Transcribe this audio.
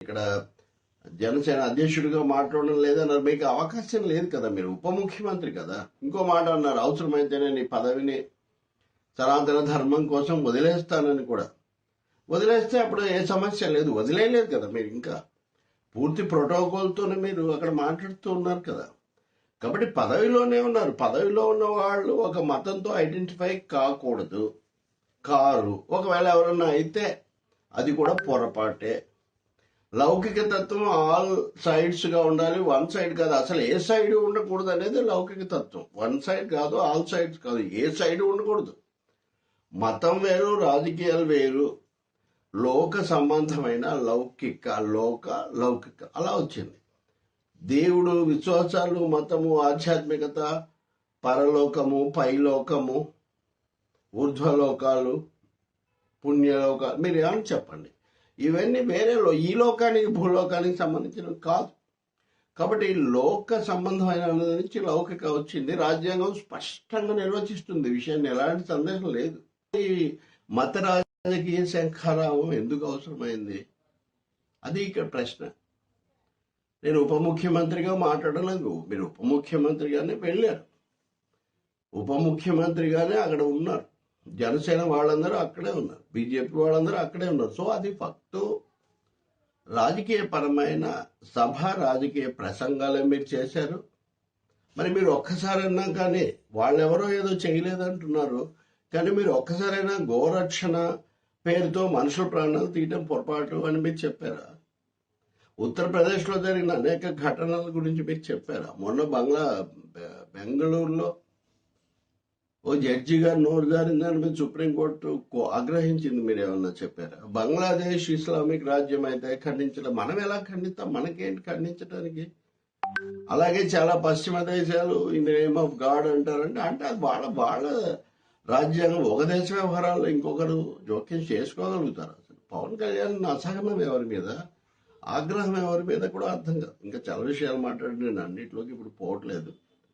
ఇక్కడ జనసేన అధ్యక్షుడిగా మాట్లాడడం లేదన్నారు. మీకు అవకాశం లేదు కదా, మీరు ఉప ముఖ్యమంత్రి కదా. ఇంకో మాట అన్నారు, అవసరమైతేనే నీ పదవిని సనాతన ధర్మం కోసం వదిలేస్తానని కూడా. వదిలేస్తే అప్పుడు ఏ సమస్య లేదు, వదిలేయలేదు కదా మీరు. ఇంకా పూర్తి ప్రోటోకాల్తోనే మీరు అక్కడ మాట్లాడుతూ ఉన్నారు కదా. కాబట్టి పదవిలోనే ఉన్నారు. పదవిలో ఉన్న వాళ్ళు ఒక మతంతో ఐడెంటిఫై కాకూడదు, కారు. ఒకవేళ ఎవరన్నా అయితే అది కూడా పొరపాటే. లౌకిక తత్వం ఆల్ సైడ్స్ గా ఉండాలి, వన్ సైడ్ కాదు. అసలు ఏ సైడ్ ఉండకూడదు అనేది లౌకిక తత్వం. వన్ సైడ్ కాదు, ఆల్ సైడ్స్ కాదు, ఏ సైడ్ ఉండకూడదు. మతం వేరు, రాజకీయాలు వేరు. లోక సంబంధమైన లౌకిక, లౌకిక అలా వచ్చింది. దేవుడు, విశ్వాసాలు, మతము, ఆధ్యాత్మికత, పరలోకము, పైలోకము, ఊర్ధ్వలోకాలు, పుణ్యలోకాలు, మీరు ఏమని చెప్పండి. ఇవన్నీ వేరే ఈ లోకానికి భూలోకానికి సంబంధించినవి కాదు. కాబట్టి లోక సంబంధమైన నుంచి లౌకిక వచ్చింది. రాజ్యాంగం స్పష్టంగా నిర్వచిస్తుంది విషయాన్ని, ఎలాంటి సందేహం లేదు. ఈ మత రాజకీయ శంఖారావం ఎందుకు అవసరమైంది, అది ఇక్కడ ప్రశ్న. నేను ఉప ముఖ్యమంత్రిగా మాట్లాడలేదు. మీరు ఉప ముఖ్యమంత్రిగానే వెళ్ళారు, ఉప ముఖ్యమంత్రిగానే అక్కడ ఉన్నారు. జనసేన వాళ్ళందరూ అక్కడే ఉన్నారు, బీజేపీ వాళ్ళందరూ అక్కడే ఉన్నారు. సో అది ఫక్తు రాజకీయ పరమైన సభ, రాజకీయ ప్రసంగాలే మీరు చేశారు. మరి మీరు ఒక్కసారైనా కానీ, వాళ్ళెవరో ఏదో చేయలేదంటున్నారు, కానీ మీరు ఒక్కసారైనా గోరక్షణ పేరుతో మనుషుల ప్రాణాలు తీయడం పొరపాటు అని మీరు చెప్పారా? ఉత్తరప్రదేశ్లో జరిగిన అనేక ఘటనల గురించి మీరు చెప్పారా? మొన్న బెంగళూరులో ఓ జడ్జి గారు నోరు జారిందని మీరు సుప్రీంకోర్టు ఆగ్రహించింది, మీరు ఏమన్నా చెప్పారా? బంగ్లాదేశ్ ఇస్లామిక్ రాజ్యం అయితే ఖండించడం, మనం ఎలా ఖండిస్తాం? మనకేంటి ఖండించడానికి? అలాగే చాలా పశ్చిమ దేశాలు in the name of God అంటారంటే, అంటే అది వాళ్ళ రాజ్యాంగం. ఒక దేశ వ్యవహారాల్లో ఇంకొకరు జోక్యం చేసుకోగలుగుతారు? అసలు పవన్ కళ్యాణ్ అసహనం ఎవరి మీద, ఆగ్రహం ఎవరి మీద కూడా అర్థం కాదు. ఇంకా చాలా విషయాలు మాట్లాడి నేను అన్నింటిలోకి ఇప్పుడు పోవట్లేదు.